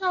Mon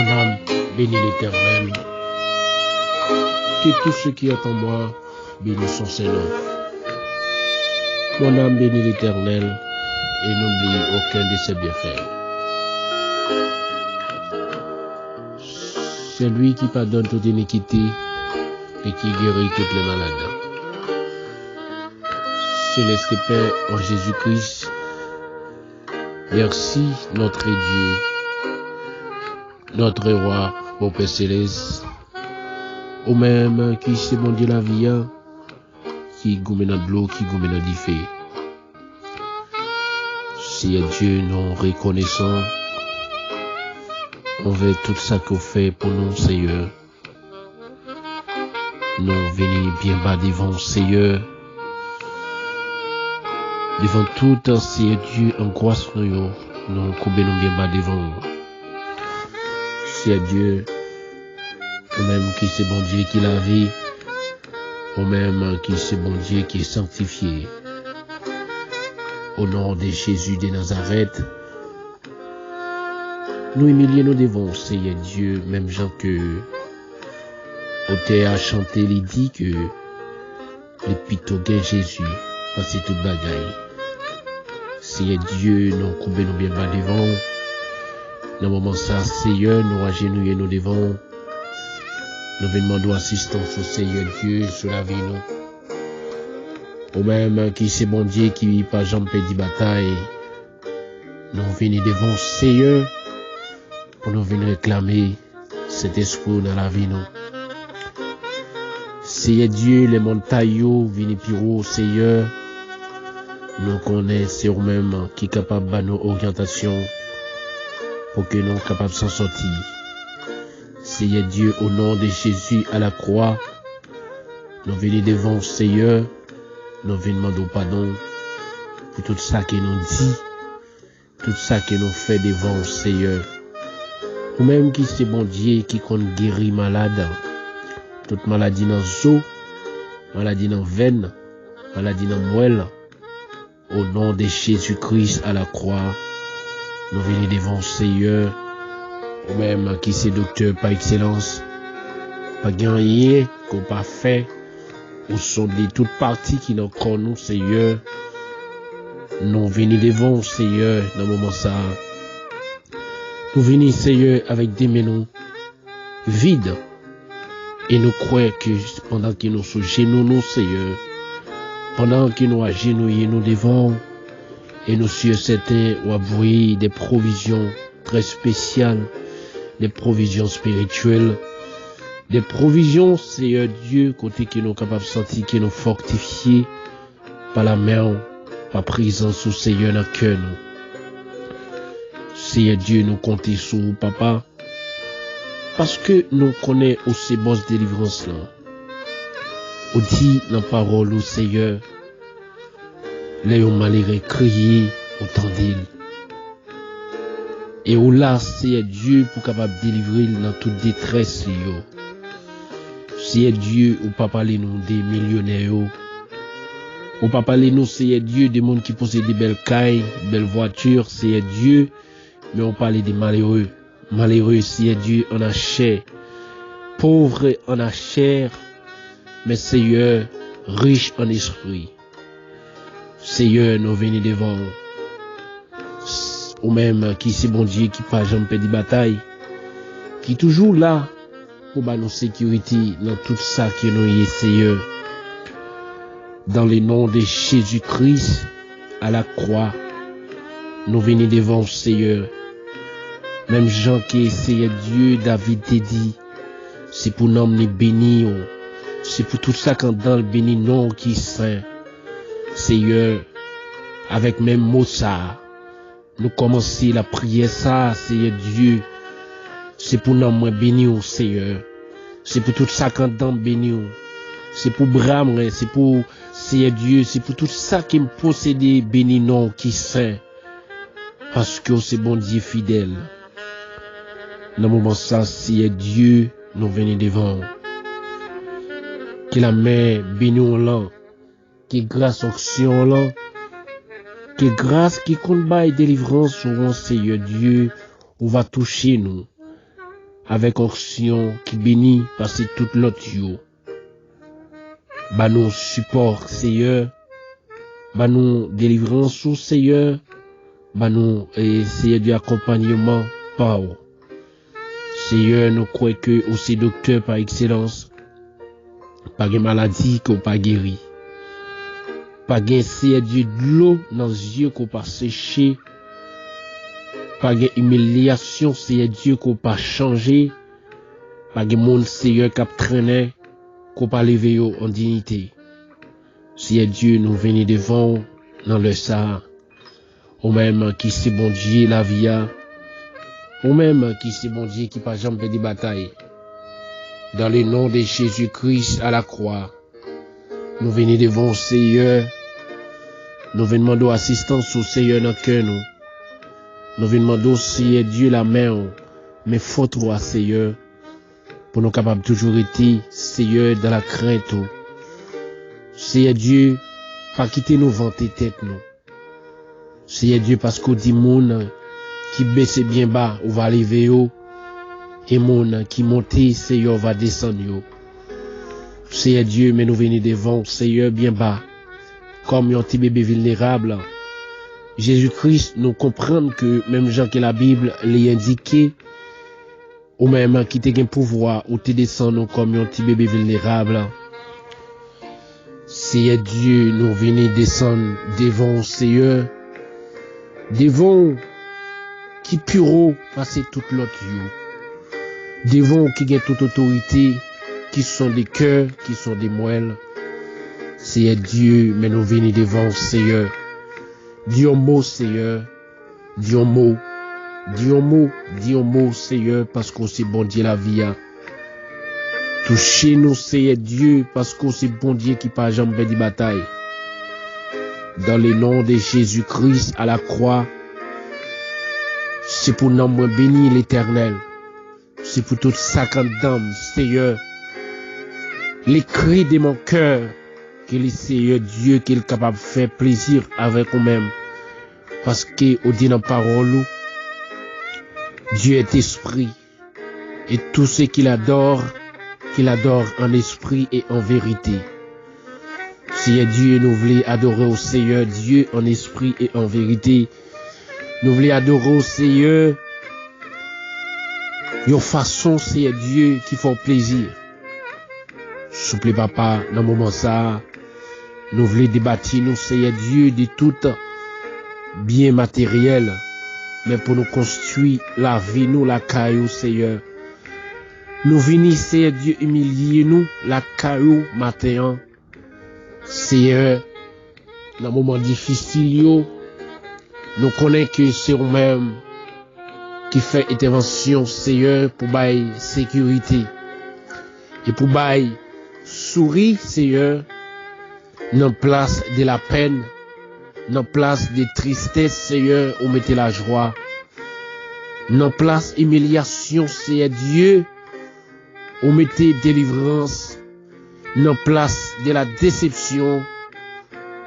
âme bénit l'Éternel, que tout ce qui est en moi bénisse son nom. Mon âme bénit l'Éternel et n'oublie aucun de ses bienfaits. C'est lui qui pardonne toute iniquité et qui guérit toutes les maladies. Céleste Père en Jésus-Christ, merci notre Dieu, notre roi, au Père Céleste, au même qui s'est bon Dieu la vie, qui goumena de l'eau, qui goumena du feu. Si Dieu nous reconnaissons envers tout ça qu'on fait pour nous, Seigneur, nous venons bien bas devant Seigneur, devant tout Seigneur Dieu, en grâce nous courbons bien bas devant. Si Dieu, au même qui c'est bon Dieu qui la vie, au même qui c'est bon Dieu qui est sanctifié. Au nom de Jésus de Nazareth, nous humilions nous devant Seigneur Dieu, même gens que auteur a chanté, il dit que les pitogues Jésus, parce que toute bagaille. Seigneur Dieu, nous courbons nous bien bas devant. Dans le moment ça, Seigneur, nous agenouillons nous devant. Nous venons demander assistance au Seigneur Dieu sur la vie nous. Au même qui c'est bon Dieu qui pas jamais perdu bataille. Nous venons devant Seigneur pour nous venir réclamer cet espoir dans la vie nous. Seigneur Dieu, les montagnes viennent piro, Seigneur. Nous connaissons eux-mêmes qui est capable de nos orientations pour que nous soyons capables de s'en sortir. Seigneur Dieu, au nom de Jésus à la croix, nous venons devant Seigneur, nous venons demander pardon pour tout ça que nous dit, tout ça que nous fait devant Seigneur. Ou même qui c'est bon Dieu qui compte guérir malade, toute maladie dans os, maladie dans veine, maladie dans moelle, au nom de Jésus-Christ à la croix, nous venons devant Seigneur, ou même qui c'est docteur par excellence, pas gagné, qu'on pas fait, ou sont de toutes parties qui n'ont qu'en nous, Seigneur, nous venons devant Seigneur, dans le moment ça, nous venons Seigneur avec des menus vides, et nous croyons que pendant que nous sommes genoux, nous, Seigneur, pendant que nous agenouillons nous devant, et nous sommes certains ou avouer des provisions très spéciales, des provisions spirituelles, des provisions, Seigneur Dieu, côté que nous sommes capables de sentir, que nous fortifier par la main, par présence au Seigneur dans le cœur. Seigneur Dieu, nous comptons sur vous, Papa, parce que nous connaissons aussi boss délivrance là. On dit dans la parole au Seigneur, les malheureux crier entendez. Et où là, c'est Dieu pour capable délivrer dans toute détresse. C'est Dieu ou pas parler nous des millionnaires. Ou pas parler nous, c'est Dieu des gens qui possèdent des belles cailles, belles voitures, c'est Dieu. Mais on parle des malheureux. Malheureux, c'est Dieu en a chair. Pauvre en a chair. Mais Seigneur, riche en esprit. Seigneur, nous venons devant. Ou même qui c'est bon Dieu qui pas jamais perdu bataille. Qui toujours là pour nous sécurité dans tout ça que nous y est, Seigneur. Dans le nom de Jésus-Christ à la croix, nous venons devant Seigneur. Même Jean qui essayait Dieu, David te dit, c'est pour nous béni, c'est pour tout ça quand dans le béni non qui saint. Seigneur, avec même mot ça, nous commencer la prière ça, Seigneur Dieu, c'est pour nous moins béni, Seigneur. C'est pour tout ça quand dans béni, c'est pour Bram, c'est pour Seigneur Dieu, c'est pour tout ça qui me possède béni non qui saint. Parce que c'est bon Dieu fidèle. Dans le moment ça, Seigneur Dieu, nous venons devant. Que la main bénie là, que grâce action là, que grâce qui compte bail délivrance sur Seigneur Dieu, on va toucher nous avec action qui bénit parce que toute l'autre yo. Bah nous support Seigneur, bah nous délivrance au Seigneur, bah nous Seigneur du accompagnement par Seigneur, nous croyons que aussi docteur par excellence, pas de maladie qu'on pas guéri. Pas de Seigneur Dieu de l'eau dans les yeux qu'on pas séché. Pas de humiliation, Seigneur Dieu qu'on pas changé. Pas de monde Seigneur qui a traîné, qu'on pas levé en dignité. Seigneur Dieu, nous venons devant dans le ça. Ou même qui c'est bon Dieu la vie. Ou même qui c'est bon Dieu qui pas jamais des batailles. Dans le nom de Jésus-Christ à la croix, nous venons devant le Seigneur. Nous venons demander assistance au Seigneur dans le cœur. Nous venons demander au Seigneur Dieu la main. Mais faut trop Seigneur. Pour nous capables toujours être Seigneur dans la crainte. Seigneur Dieu, pas quitter nos vanter tête nous. Seigneur Dieu, parce qu'on dit moun qui baisse bien bas, on va lever haut. Et moun qui monte, Seigneur, va descendre. Seigneur Dieu, mais nous venons devant, Seigneur, bien bas. Comme un petit bébé vulnérable. Jésus-Christ, nous comprenons que même Jean que la Bible l'a indiqué, ou même qui te un pouvoir, ou te descendre comme un petit bébé vulnérable. Seigneur Dieu, nous venons descendre devant, Seigneur, devant qui puro passer toute l'autre yo. Devant qui gagne toute autorité, qui sont des cœurs, qui sont des moelles. Seigneur Dieu, mais nous venons devant Seigneur. Dis un mot, Seigneur. Dis un mot. Dis un mot. Dis un mot, Seigneur, parce qu'on c'est bon Dieu la vie. Touchez-nous, Seigneur Dieu, parce qu'on c'est bon Dieu qui pas jamais de bataille. Dans le nom de Jésus-Christ à la croix, c'est pour nous bénir l'Éternel. C'est pour toute sa d'âme, Seigneur. Les cris de mon cœur, que le Seigneur Dieu qui est capable de faire plaisir avec nous-mêmes. Parce que, au dit dans la parole, Dieu est esprit. Et tout ce qu'il adore en esprit et en vérité. Seigneur Dieu, nous voulons adorer au Seigneur Dieu en esprit et en vérité. Nous voulons adorer au Seigneur une façon, Seigneur Dieu, qui font plaisir. Souple papa, dans le moment ça, nous voulons débattre, nous, Seigneur Dieu, de tout bien matériel, mais pour nous construire la vie, nous, la caillou, Seigneur. Nous venons, Seigneur Dieu, humilier nous, la caillou, matin. Seigneur, dans le moment difficile, nous connaissons que c'est nous-mêmes qui fait intervention, Seigneur, pour bailler sécurité. Et pour bailler sourire, Seigneur, dans place de la peine, dans place de tristesse, Seigneur, où mettez la joie. Dans place humiliation, Seigneur Dieu, où mettez délivrance. Dans place de la déception,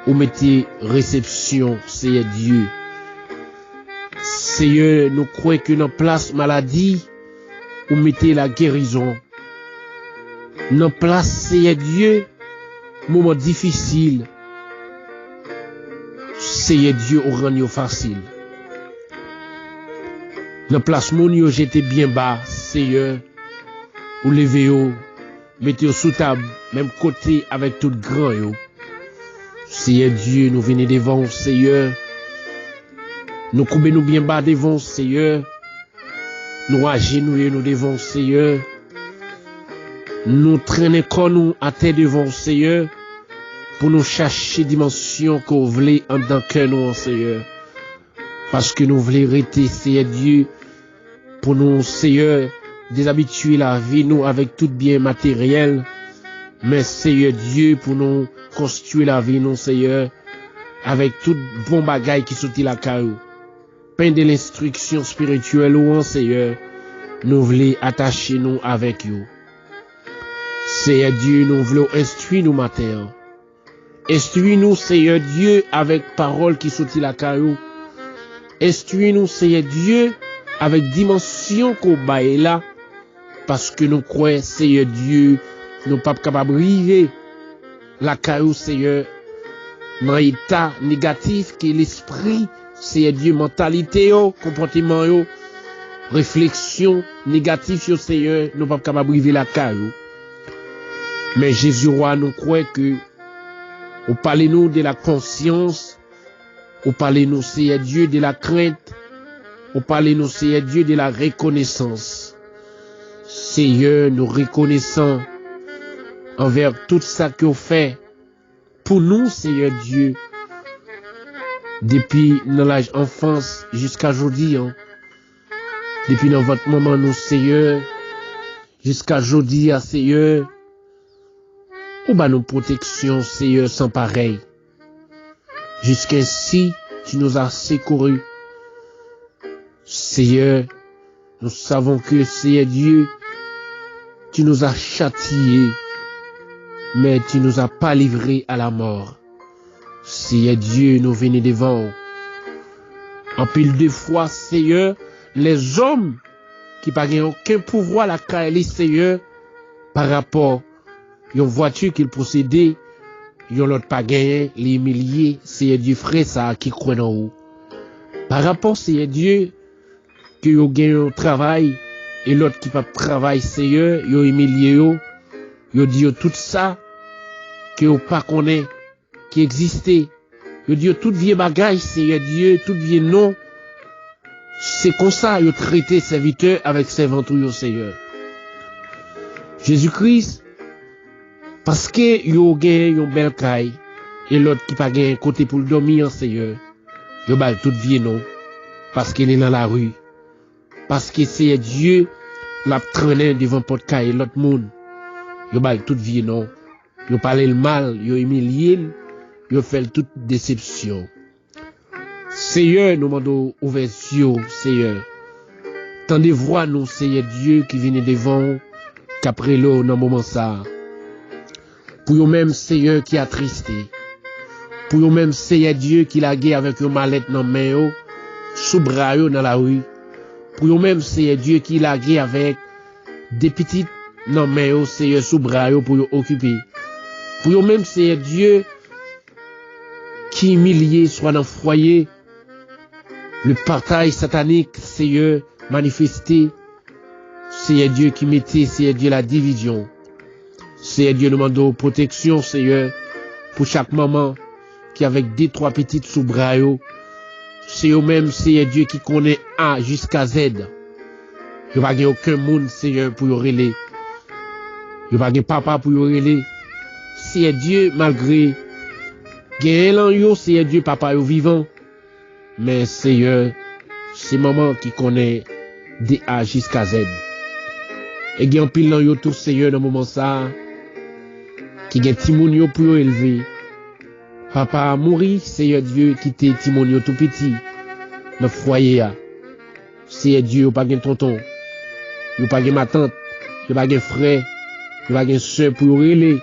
où mettez réception, Seigneur Dieu. Seigneur, nous croyons que dans place maladie, où mettez la guérison. Dans place, Seigneur Dieu, moment difficile, Seigneur Dieu, au rend facile. Dans place mon yo j'étais bien bas, Seigneur, ou levé yo, mettez sous table, même côté avec tout grand yo. Seigneur Dieu, nous venons devant, Seigneur. Nous coupons nous bien bas devant, Seigneur. nous agenouiller nous devant Seigneur, nous traîner comme nous à terre devant Seigneur, pour nous chercher dimension qu'on voulait en tant que nous, Seigneur. Parce que nous voulons rester, Seigneur Dieu, pour nous, Seigneur, déshabituer la vie, nous, avec tout bien matériel. Mais, Seigneur Dieu, pour nous constituer la vie, nous, Seigneur, avec tout bon bagage qui sortit la caillou. Peine de l'instruction spirituelle, ou, Seigneur, nous voulons attacher nous avec vous. Seigneur Dieu, nous voulons instruire nous matin. Instruis-nous, Seigneur Dieu, avec parole qui sortit la caillou. Instruis-nous, Seigneur Dieu, avec dimension qu'on baille là, parce que nous croyons, Seigneur Dieu, nous pas capables de river la caillou, Seigneur, dans l'état négatif qui est l'esprit, Seigneur Dieu, mentalité, comportement, réflexion négative, Seigneur, nous pas capables de river la caillou. Mais Jésus roi, nous croyons que ou parlez-nous de la conscience, ou parlez-nous, Seigneur Dieu, de la crainte, ou parlez-nous, Seigneur Dieu, de la reconnaissance. Seigneur, nous reconnaissons envers tout ça que vous faites pour nous, Seigneur Dieu, depuis dans l'âge enfance jusqu'à aujourd'hui, depuis dans votre moment, nous, Seigneur, jusqu'à aujourd'hui, Seigneur, ou bah nos protections, Seigneur, sans pareil. Jusqu'ici, tu nous as secourus. Seigneur, nous savons que, Seigneur Dieu, tu nous as châtiés, mais tu nous as pas livrés à la mort. Seigneur Dieu, nous venons devant. En pile de fois, Seigneur, les hommes qui n'ont aucun pouvoir à la caille, Seigneur, par rapport à une voiture qu'ils possédaient, ils n'ont pas gagné, les milliers, Seigneur Dieu, frère, ça, qui croient en haut. Par rapport, Seigneur Dieu, que ils ont gagné un travail, et l'autre qui pas travail, Seigneur, ils ont humilié, ils ont dit tout ça, que ils pas connaît, qui existait. Ils ont dit tout vieux bagage, Seigneur Dieu, tout vieux nom. C'est comme ça, ils ont traité serviteur avec servantou, Seigneur. Jésus-Christ, parce que yo gen yon bel caille et l'autre qui pas gen côté pour le dormir, Seigneur, yo bal tout vie non parce qu'il est dans la rue, parce que c'est Dieu l'a traîné devant porte caille l'autre monde, yo bal tout vie non, yo parler le mal, yo humilié, yo fait toute déception. Seigneur, nous demandons ouverture, Seigneur. Tendez voix nous, Seigneur Dieu qui vient devant qu'après l'eau dans moment ça. Pour eux-mêmes, Seigneur, qui a tristé. Pour eux-mêmes, Seigneur Dieu, qui l'a gué avec une mallette dans la main, sous bras dans la rue. Pour eux-mêmes, Seigneur Dieu, qui l'a gué avec des petites dans la main, Seigneur, sous bras pour eux occuper. Pour eux-mêmes, Seigneur Dieu, qui humilié, soit dans le foyer, le partage satanique, Seigneur, manifesté. Seigneur Dieu, qui mettait, Seigneur Dieu, la division. Seigneur Dieu, nous demandons protection, Seigneur, pour chaque maman qui avec des trois petites sous bras. C'est eux-mêmes, Seigneur Dieu, qui connaît A jusqu'à Z. Il n'y a pas aucun monde, Seigneur, pour y relayer. Il n'y a pas papa pour y relayer. Seigneur Dieu, malgré Seigneur Dieu, papa est vivant. Mais Seigneur, c'est maman qui connaît des A jusqu'à Z. Et il y a un pile dans yo tout, Seigneur, dans le moment ça. Qui gen Timonio pour élever. Papa a mouru, Seigneur Dieu, qui te Timonio tout petit, dans le foyer. Seigneur Dieu, ou pas gen tonton, ou pas gen ma tante, ou pas gen frère, ou pas gen soeur pour relayer.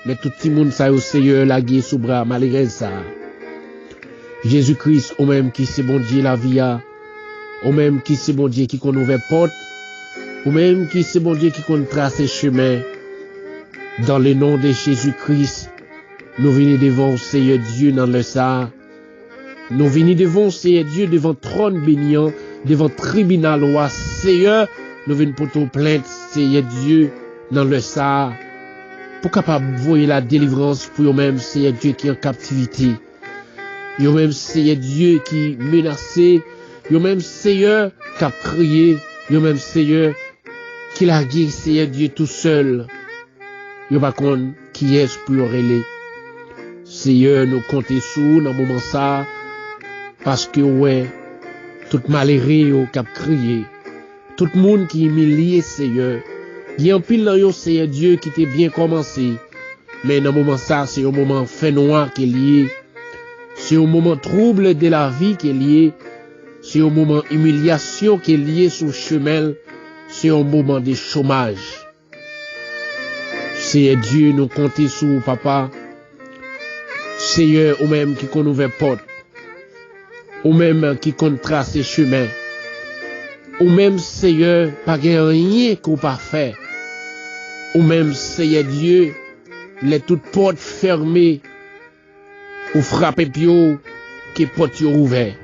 Mais tout le monde, ça, au Seigneur, la gué sous bras, malgré ça. Jésus-Christ, au même qui c'est bon Dieu la vie, au même qui c'est bon Dieu qui qu'on ouvre porte, au même qui c'est bon Dieu qui qu'on trace chemin. Dans le nom de Jésus-Christ, nous venons devant Seigneur Dieu dans le ça. Nous venons devant Seigneur Dieu, devant trône béniant, devant tribunal roi Seigneur. Nous venons pour ton plainte, Seigneur Dieu, dans le ça. Pour capable voir la délivrance pour eux-mêmes, Seigneur Dieu qui est en captivité. Eux-mêmes, Seigneur Dieu qui est menacé. Eux-mêmes, Seigneur, qui a crié. Yo même Seigneur, qui l'a gué, Seigneur Dieu, tout seul. Yo pas kon qui est pour relais. Seigneur, nous comptons sur dans moment ça, parce que ouais, tout malheureux yo cap crié, tout le monde qui est humilié, Seigneur. Il y a un pile dans yo, Seigneur Dieu, qui était bien commencé. Mais dans moment ça, c'est un moment fait noir qui est lié. C'est un moment trouble de la vie qui est lié. C'est un moment humiliation qui est lié sur le chemin. C'est un moment de chômage. Seigneur Dieu, nous comptons sur papa. Seigneur, ou même qui qu'on ouvre porte. Ou même qui qu'on trace les chemins. Ou même Seigneur, pas rien qu'on pas faire. Ou même Seigneur Dieu, les toutes portes fermées. Ou frapper pio, qui porte ouvert.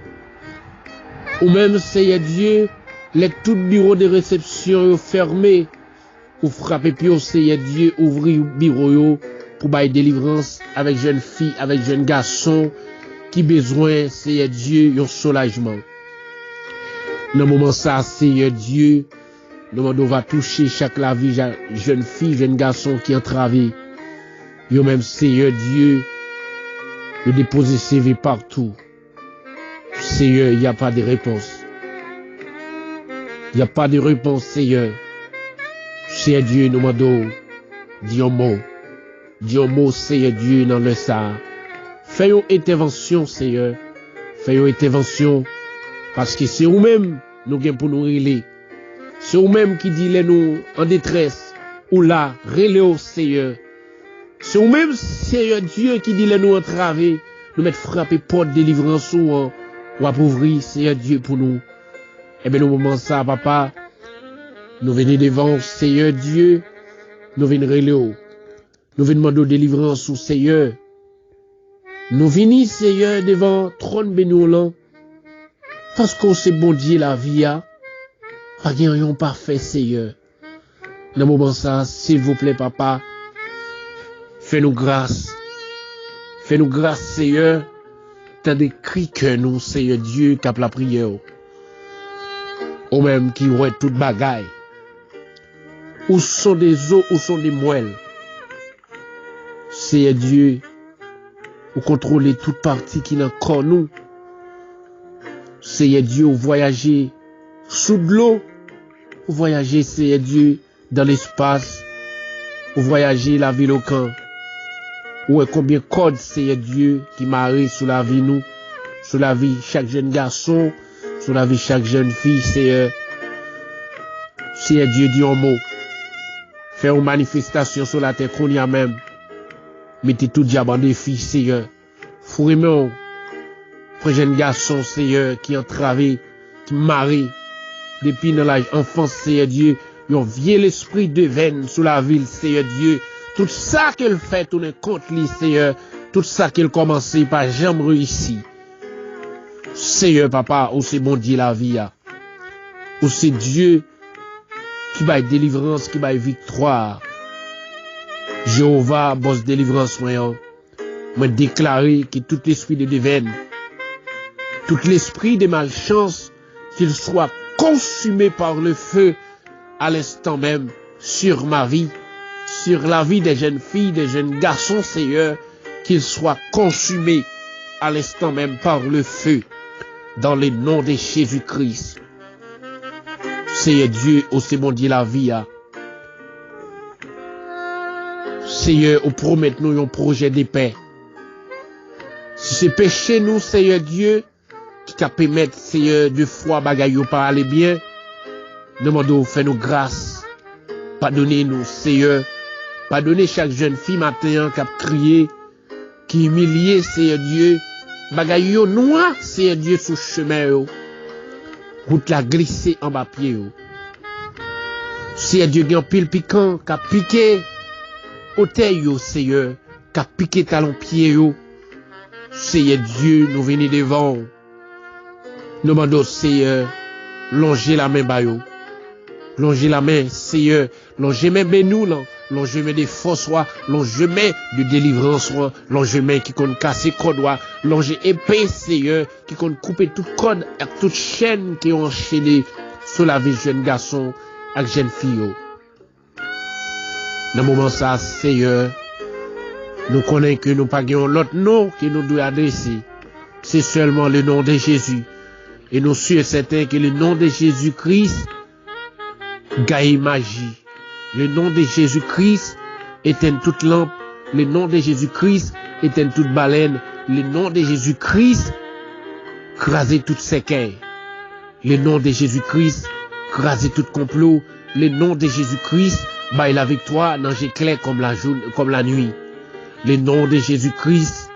Ou même Seigneur Dieu, les tout bureaux de réception fermés. Ou frapper pio, Seigneur Dieu, ouvrir bureau pour bailler délivrance avec jeune fille, avec jeune garçon qui besoin, Seigneur Dieu, un soulagement. Dans le moment ça, Seigneur Dieu, nous va toucher chaque la vie, jeune fille, jeune garçon qui entravé. Yo même Seigneur Dieu, de déposer CV partout. Seigneur, il n'y a pas de réponse. Il n'y a pas de réponse, Seigneur. Seigneur Dieu, nous demandons, dis un mot. Dis un mot, Seigneur Dieu, dans le ça. Fais une intervention, Seigneur. Fais une intervention. Parce que c'est vous-même, nous gagnons pour nous relayer. C'est vous-même qui dit les nous en détresse. Ou là, relayer, Seigneur. C'est vous-même, Seigneur Dieu, qui dit les nous entraver. Nous mettre frapper porte de délivrance ou appauvrir, Seigneur Dieu, pour nous. Eh bien, au moment ça, papa, nous venons devant, Seigneur Dieu, nous venons relayer. Nous venons demander délivrance au Seigneur. Nous venons, Seigneur, devant trône bénévolant. Parce qu'on sait bon Dieu la vie a. Pas rien parfait, Seigneur. Dans le moment ça, s'il vous plaît, papa, fais-nous grâce. Fais-nous grâce, Seigneur. T'as des cris que nous, Seigneur Dieu, cap la prière. Ou même qui ouait toute bagaille. Où sont des os, où sont des moelles. Seigneur Dieu, ou contrôler toute partie qui n'a qu'en nous. Seigneur Dieu, ou voyager sous de l'eau. Ou voyager, Seigneur Dieu, dans l'espace. Ou voyager la ville au camp. Ou est combien de codes, Seigneur Dieu, qui marient sous la vie nous. Sous la vie chaque jeune garçon. Sous la vie chaque jeune fille, Seigneur. Seigneur Dieu, dit un mot. Faire une manifestation sur la terre qu'on y a même. Mettez tout diable en défi, Seigneur. Fourrez-moi, frère jeune garçon, Seigneur, qui entravé, qui marie, depuis dans l'âge enfance, Seigneur Dieu, yon vieux l'esprit de veine sous la ville, Seigneur Dieu. Tout ça qu'elle fait, tourne contre lui, Seigneur. Tout ça qu'elle commence, par jamais réussi. Seigneur, papa, où c'est bon Dieu la vie, où c'est Dieu qui va délivrance, qui va victoire. Jéhovah, boss délivrance, moi déclaré que tout l'esprit de déveine, tout l'esprit de malchance, qu'il soit consumé par le feu à l'instant même sur ma vie, sur la vie des jeunes filles, des jeunes garçons, Seigneur, qu'il soit consumé à l'instant même par le feu, dans le nom de Jésus-Christ. Seigneur Dieu, aussi bon Dieu la vie, Seigneur, ou promet nous un projet de paix. Si c'est péché nous, Seigneur Dieu, qui t'a permettre, Seigneur, de foi bagaille ou pas aller bien, demandons, fais-nous grâce. Pardonnez-nous, Seigneur. Pardonnez chaque jeune fille matin qui a crié, qui humilié, Seigneur Dieu. Bagaille yo noir, Seigneur Dieu, sous chemin yo. Route la glissé en bas pied yo. Seigneur Dieu, gen pile piquant, qui a piqué au yo, Seigneur, qui a piqué talon pied yo. Seigneur Dieu, nous venons devant. Nous demandons, Seigneur, longer la main ba yo. Longer la main, Seigneur, longer main nous là. Longer main de force, longer main de délivrance, longer main qui compte casser code, longer épée, Seigneur, qui compte couper toute code et toute chaîne qui est enchaînée sur la vie jeune garçon et jeune fille. Dans le moment ça, Seigneur, nous connaissons que nous pas l'autre nom que nous devons adresser. C'est seulement le nom de Jésus. Et nous sommes certains que le nom de Jésus-Christ gagne magie. Le nom de Jésus-Christ éteint toute lampe. Le nom de Jésus-Christ éteint toute baleine. Le nom de Jésus-Christ craser toute séquelle. Le nom de Jésus-Christ craser tout complot. Le nom de Jésus-Christ baille la victoire dans l'éclair comme la nuit. Le nom de Jésus-Christ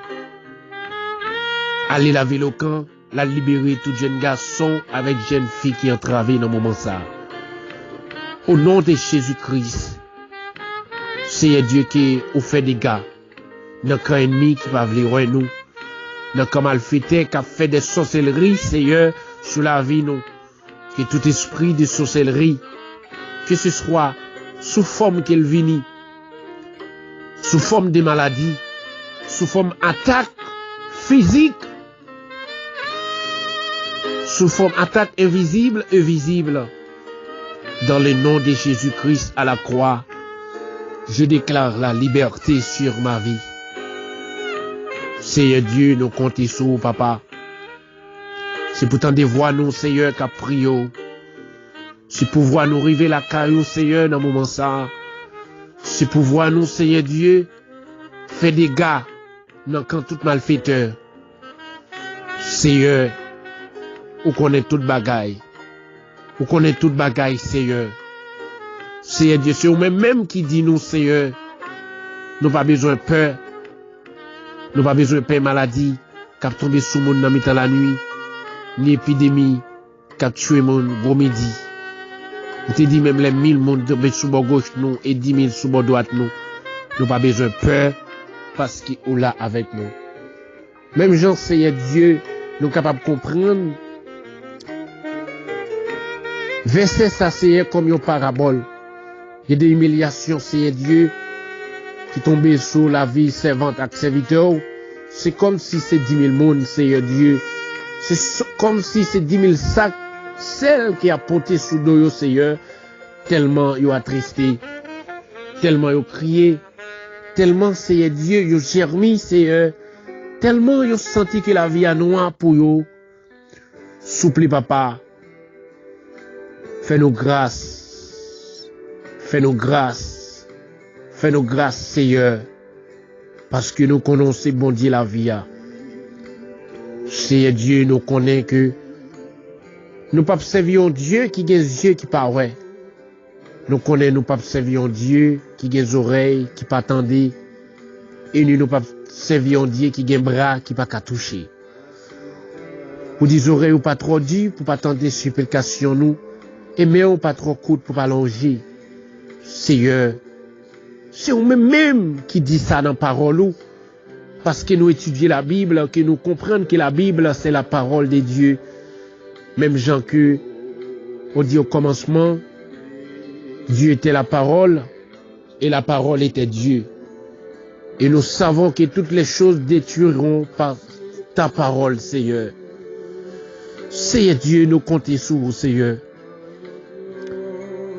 aller laver le camp, la libérer tout jeune garçon avec jeune fille qui entravée dans le moment ça. Au nom de Jésus-Christ, c'est Dieu qui a fait des gars. Dans camp ennemi qui va venir nous. Dans camp malfaiteur qui a fait des sorcelleries, Seigneur, sur la vie nous. Que tout esprit de sorcellerie, que ce soit sous forme qu'elle vient, sous forme de maladie, sous forme attaque physique, sous forme attaque invisible et visible, dans le nom de Jésus-Christ à la croix, je déclare la liberté sur ma vie. Seigneur Dieu, nous comptons sur vous, papa. C'est pourtant des voix nous, Seigneur, qui prions. C'est pour voir nous arriver la caillou, Seigneur, dans le moment ça. C'est pour voir nous, Seigneur Dieu, faire des gars dans quand tout malfaiteur. Seigneur, vous connaissez toute bagaille. Vous connaissez toute bagaille, Seigneur. Seigneur Dieu, c'est vous-même qui dit nous, Seigneur, nous pas besoin de peur. Nous pas besoin de peur maladie, qui a tombé sous monde dans le la nuit, ni épidémie, qui a tué monde gros midi. Vous te dit même les 1000 monde tombé sous bord gauche nous et 10 000 sous bord droite nous. Nous pas besoin de peur parce qu'il est là avec nous. Même Jean, Seigneur Dieu, nous capables de comprendre. Verset ça, Seigneur, comme une parabole. Il y a des humiliations, Seigneur Dieu, qui tombent sur la vie servante et serviteur. C'est comme si c'est 10 000 monde, Seigneur Dieu. C'est comme si c'est 10 000 sacs, celle qui a porté sous dos, Seigneur, tellement ils ont attristé, tellement ils ont crié, tellement, Seigneur Dieu, ils ont germé, Seigneur, tellement ils ont senti que la vie a noir pour eux. Souple, papa. Fais-nous grâce. Fais-nous grâce. Fais-nous grâce, Seigneur. Parce que nous connaissons, bon Dieu, la vie. Seigneur Dieu, nous connaissons que nous ne pouvons pas servir un Dieu qui a des yeux qui parlent. Nous connaissons, nous ne pouvons pas servir un Dieu qui a des oreilles qui ne pas attendre. Et nous ne pouvons pas servir un Dieu qui a des bras qui ne pas toucher. Ou des oreilles ou pas trop dures pour pas attendre supplication nous. Et mais pas trop courtes pour pas longer. Seigneur, c'est vous-même qui dit ça dans la parole. Parce que nous étudions la Bible, que nous comprenons que la Bible, c'est la parole de Dieu. Même Jean que, on dit au commencement, Dieu était la parole, et la parole était Dieu. Et nous savons que toutes les choses détruiront par ta parole, Seigneur. Seigneur Dieu, nous comptons sur vous, Seigneur.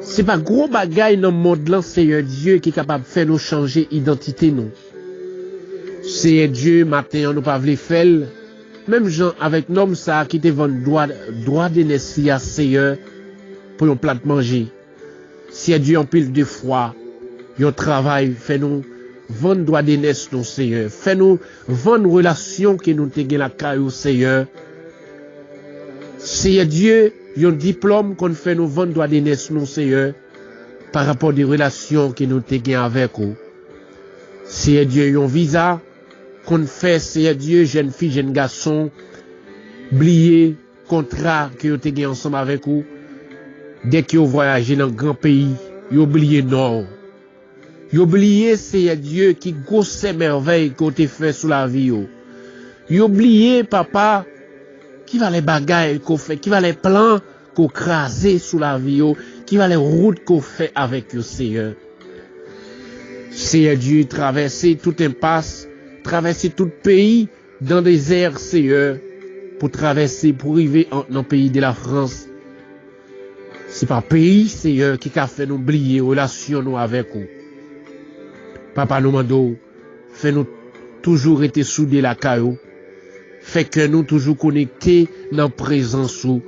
C'est pas gros bagaille dans le monde là, Seigneur Dieu, qui est capable de faire nous changer identité, nous. Seigneur Dieu, matin, nous pas voulu faire. Même gens avec l'homme ça, qui te vendent droit de naissance, Seigneur, pour un plat de manger. Seigneur Dieu, en pile de froid, un travail, fait nous vendre droit de naissance, nous, Seigneur. Fait nous vendre relation que nous te gagnons la caillou, Seigneur. Seigneur Dieu, un diplôme qu'on fait nous vendre droit de naissance, nous, Seigneur, par rapport des relations que nous te gagnons avec vous. Seigneur Dieu, un visa qu'on fait, Seigneur Dieu, jeune fille, jeune garçon, oublier contrat que vous te gagnons ensemble avec vous. Dès que vous voyagez dans un grand pays, vous oubliez non. Vous oubliez, Seigneur Dieu, qui grosse merveille que vous te fait sous la vie. Vous oubliez, papa, qui va les bagailles qu'on fait, qui va les plans qu'on crase sous la vie, qui va les routes qu'on fait avec vous, Seigneur. Seigneur Dieu, traverser toute impasse, traverser tout pays dans des airs, Seigneur, pour traverser, pour arriver dans le pays de la France. C'est pas pays, Seigneur, qui a fait nous oublier relation nous avec vous. Papa nous mando, fait nous toujours être soudés la caillou. Fait que nous toujours connectés dans la présence ou.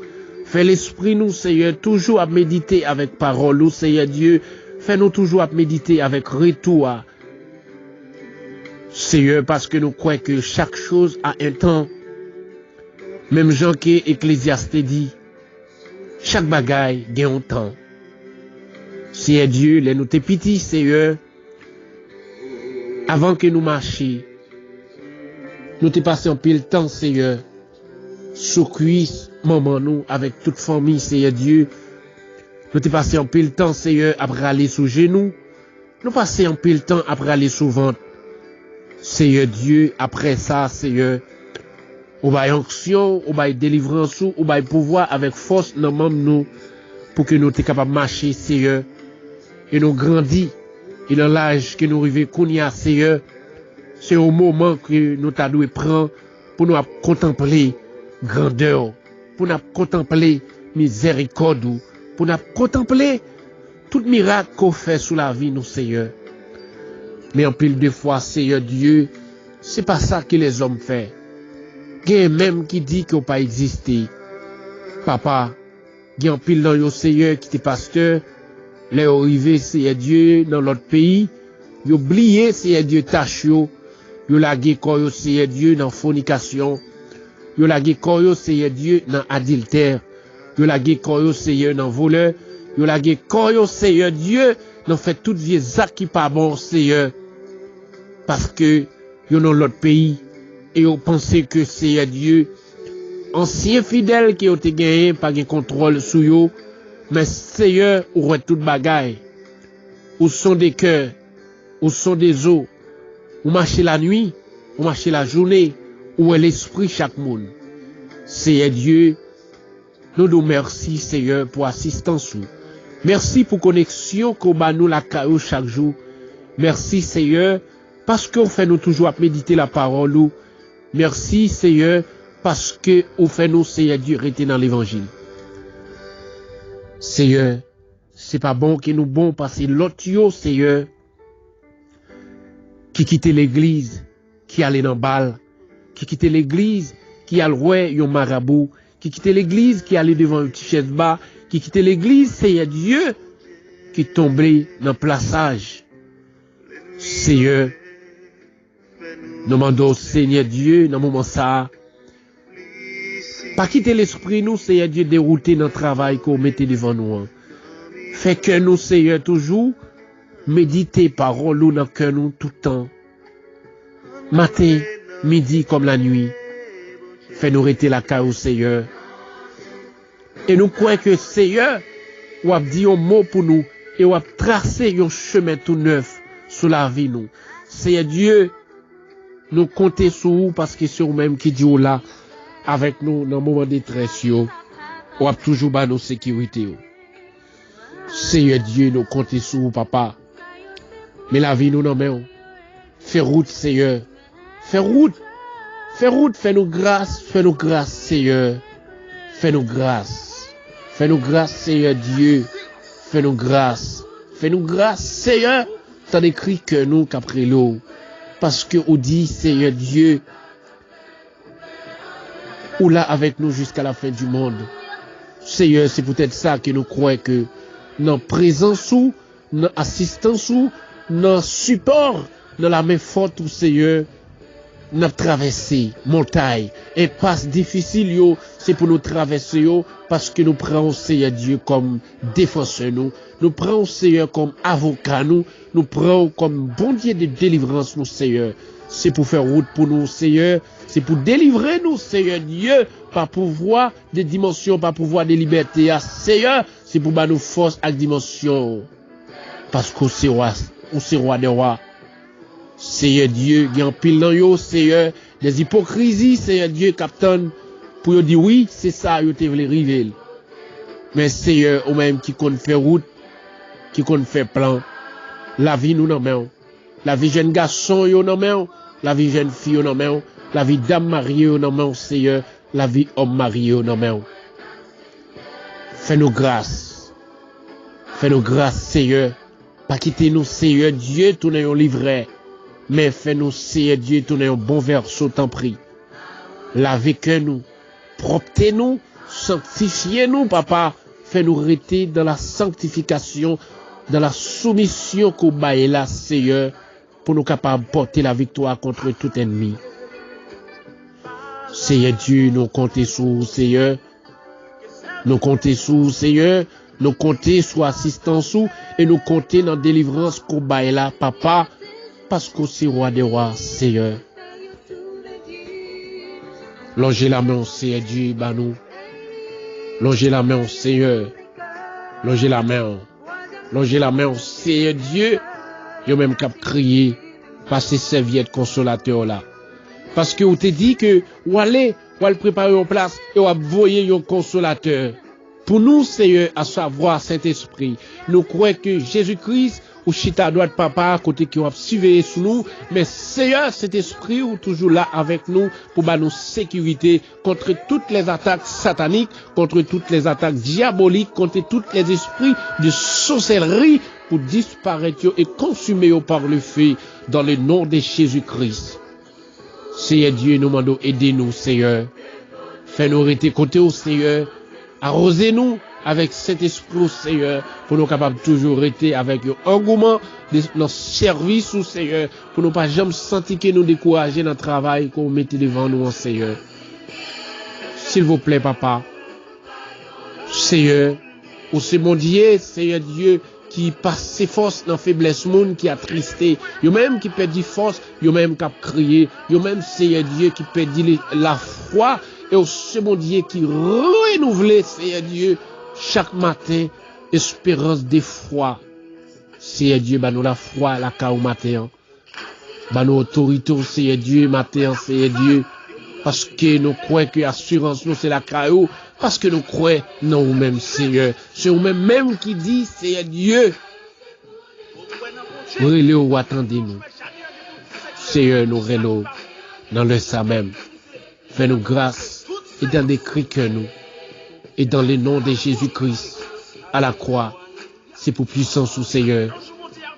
Fait l'esprit nous, Seigneur, toujours à méditer avec parole nous, Seigneur Dieu. Fait nous toujours à méditer avec retour. Seigneur, parce que nous croyons que chaque chose a un temps. Même Jean qui Ecclésiaste dit, chaque bagaille gagne un temps. Seigneur Dieu, les nous t'es piti, Seigneur, avant que nous marchions, nous t'es passé un pile temps, Seigneur, sous cuisse, maman nous, avec toute famille, Seigneur Dieu. Nous t'es passé un pile temps, Seigneur, après aller sous genoux. Nous passé un pile temps après aller sous ventre. Seigneur Dieu, après ça, Seigneur, ou bail onction, ou bail délivrance, ou bail pouvoir avec force dans membres nous, pour que nous soyons capables de marcher, Seigneur, et nous grandir, et dans l'âge que nous arrivons, Kounia, Seigneur, c'est au moment que nous t'avons prendre pour nous contempler grandeur, pour nous contempler miséricorde, pour nous contempler tout miracle qu'on fait sous la vie, nous, Seigneur. Mais en pile de fois, Seigneur Dieu, c'est pas ça que les hommes font. Il y a même qui dit qu'on pas existé. Papa, il y a un pile dans le Seigneur qui était pasteur, les arrivés, Seigneur Dieu, dans l'autre pays, ils ont oublié, Seigneur Dieu, tâche yo, ils ont lagué corps, Seigneur Dieu, dans fornication, ils ont lagué corps, Seigneur Dieu, dans adultère, ils ont lagué corps, Seigneur, dans voleur, ils ont lagué corps, Seigneur Dieu, dans fait toutes vieilles actes qui pas bon, Seigneur, parce que ils ont dans l'autre pays, et ils pensent que Seigneur Dieu, ancien fidèle qui ont été gagné, pas de contrôle sur eux, mais Seigneur, ou tout bagaille, où sont des cœurs, où sont des eaux, où marcher la nuit, où marcher la journée, où est l'esprit chaque monde. Seigneur Dieu, nous nous merci, Seigneur, pour assistance. Merci pour connexion qu'on bat nous la caillou chaque jour. Merci, Seigneur, parce qu'on fait nous toujours méditer la parole. Merci, Seigneur, parce que on fait nous, Seigneur Dieu, rester dans l'évangile. Seigneur, c'est pas bon que nous bon parce que l'autre, Seigneur, qui quittait l'église, qui allait dans balle, qui quittait l'église, qui allait ouais, yon marabout, qui quittait l'église, qui allait devant une petite chaise bas, qui quittait l'église, Seigneur Dieu, qui tombait dans le plaçage. Seigneur, nous demandons, Seigneur Dieu, dans le moment ça, pas quitter l'esprit, nous, Seigneur Dieu, dérouter dans le travail qu'on mettait devant nous. Fait que nous, Seigneur, toujours, méditer parole dans le cœur nous tout le temps. Matin, midi comme la nuit. Fait nous rester la caille au Seigneur. Et nous croyons que Seigneur, ou a dit un mot pour nous, et ou a tracé un chemin tout neuf sur la vie nous. Seigneur Dieu, nous comptons sur vous parce que c'est vous-même qui dit là, avec nous dans le moment de détresse, ou a toujours bas nos sécurités. Seigneur Dieu, nous comptons sur vous, papa. Mais la vie nous n'en met. Fais route, Seigneur. Fais route. Fais route, fais-nous grâce, Seigneur. Fais-nous grâce. Fais-nous grâce, Seigneur Dieu. Fais-nous grâce. Fais-nous grâce, Seigneur. T'as écrit que nous qu'après l'eau. Parce que on dit, Seigneur Dieu, ou là avec nous jusqu'à la fin du monde. Seigneur, c'est peut-être ça que nous croyons que dans présence ou, dans assistance ou, dans support, dans la main forte ou Seigneur, nous traverser montagne, impasse difficile yo, c'est pour nous traverser yo, parce que nous prenons Seigneur Dieu comme défenseur nous prenons Seigneur comme avocat nous prenons comme bon Dieu de délivrance nous Seigneur. C'est pour faire route pour nous Seigneur, c'est pour délivrer nous Seigneur Dieu, par pouvoir des dimensions, par pouvoir des libertés. Seigneur, c'est pour nous force à dimension, parce qu'on c'est roi des rois. Seigneur Dieu, il y a un pile dans yo, Seigneur, des hypocrisies, Seigneur Dieu, capitaine, pour dire oui, c'est ça, yo te voulez river. Mais Seigneur, ou même qui compte faire route, qui compte faire plan, la vie nous n'en met. La vie jeune garçon, yo n'en met. La vie jeune fille, yo n'en met. La vie dame mariée, yo n'en met, Seigneur. La vie homme marié, yo n'en met. Fais-nous grâce. Fais-nous grâce, Seigneur. Pas quitter nous, Seigneur Dieu, tourner un livret. Mais fais-nous, Seigneur Dieu, tourner un bon verso, t'en prie. Lavez que nous. Proptez-nous. Sanctifiez-nous, papa. Fais-nous rester dans la sanctification, dans la soumission qu'au bail là, Seigneur, pour nous capables de porter la victoire contre tout ennemi. Seigneur Dieu, nous comptons sur vous, Seigneur. Nous comptons sur vous, Seigneur. Nous comptons sur assistance et nous comptons dans la délivrance qu'au bail là, papa, parce que c'est roi des rois, Seigneur. Longez la main, Seigneur Dieu, bah nous. Longez la main, Seigneur. Longez la main. Longez la main, Seigneur Dieu. Yo même cap crier par ces serviettes consolateurs là. Parce que vous te dit que ou allez préparer une place et ou voyer un consolateur. Pour nous, Seigneur, à savoir Saint-Esprit, nous croyons que Jésus-Christ ou chita à droite papa à côté qui va surveiller sur nous, mais Seigneur, Saint-Esprit ou toujours là avec nous pour nous sécurité contre toutes les attaques sataniques, contre toutes les attaques diaboliques, contre tous les esprits de sorcellerie pour disparaître et consumer par le feu dans le nom de Jésus-Christ. Seigneur Dieu, nous demandons, aidez-nous, Seigneur. Fais-nous rester côté au Seigneur. Arrosez-nous avec cet esprit, Seigneur, pour nous capables toujours rester avec un engouement de notre service, au Seigneur, pour nous pas jamais sentir que nous décourager dans le travail qu'on mette devant nous, Seigneur. S'il vous plaît, papa. Seigneur, ou c'est mon Dieu, Seigneur Dieu, qui passe ses forces dans la faiblesse monde, qui a tristé, yo même qui perdit force, yo même qui a crié, yo même Seigneur Dieu qui perdit la foi, et c'est mon Dieu qui renouvelle, Seigneur Dieu, chaque matin, espérance de foi. Seigneur Dieu, bah nous la foi, la ca au matin. Bah nous autorité, Seigneur Dieu, matin, Seigneur Dieu, parce que nous croyons que l'assurance, nous, c'est la caillou, parce que nous croyons non nous-mêmes, Seigneur. C'est nous-mêmes qui dit, Seigneur Dieu, relais ou attendez-nous. Seigneur, nous relais dans le sang même. Fais-nous grâce et dans des cris que nous. Et dans le nom de Jésus-Christ, à la croix, c'est pour puissance au Seigneur.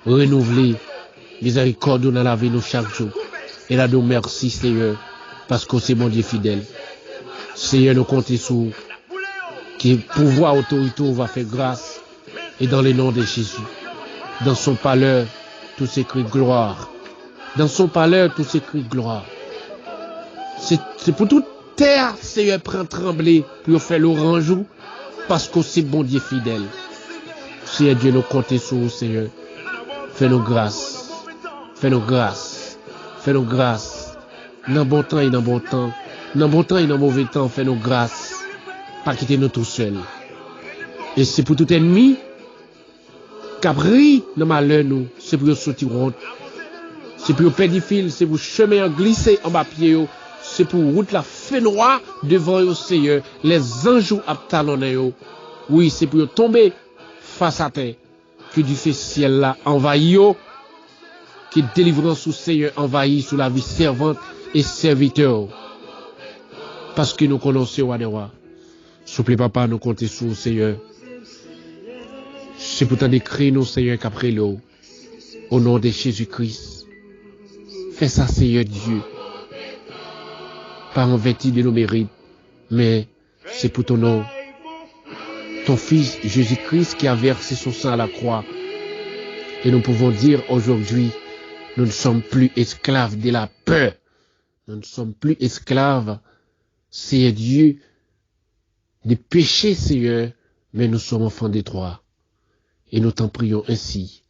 Renouveler miséricorde dans la vie nous chaque jour. Et là, nous merci, Seigneur, parce que c'est mon Dieu fidèle. Seigneur, nous comptons sur qui pouvoir, autorité, va faire grâce. Et dans le nom de Jésus, dans son palais, tout s'écrit gloire. Dans son palais, tout s'écrit gloire. C'est pour toute terre, Seigneur, prend trembler, pour faire l'orange, parce que c'est bon Dieu fidèle. Seigneur Dieu, nous comptons sur vous, Seigneur. Fais-nous grâce. Fais-nous grâce. Fais-nous grâce. Dans bon temps et dans bon temps. Dans bon temps et dans mauvais temps, fais-nous grâce. Pas quitter nous tout seuls. Et c'est pour tout ennemi, qu'abri dans malheur nous, c'est pour sortir route. C'est pour perdre fil, c'est pour chemin glisser en bas pied, c'est pour route la fait noire devant au Seigneur, les anges à talonner. Oui, c'est pour tomber face à terre, que du fait ciel là envahi, que délivrance au Seigneur envahi sous la vie servante et serviteur. Parce que nous connaissons roi des rois. S'il vous plaît, papa, nous comptons sur le Seigneur. C'est pourtant d'écrire nous, Seigneur, qu'après l'eau, au nom de Jésus-Christ. Fais ça, Seigneur Dieu. Pas en vertu de nos mérites, mais c'est pour ton nom. Ton Fils Jésus-Christ qui a versé son sang à la croix. Et nous pouvons dire aujourd'hui, nous ne sommes plus esclaves de la peur. Nous ne sommes plus esclaves, Seigneur Dieu, des péchés, Seigneur, mais nous sommes enfants des trois. Et nous t'en prions ainsi,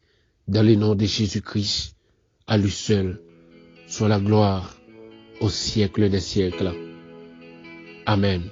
dans le nom de Jésus-Christ, à lui seul, soit la gloire au siècle des siècles. Amen.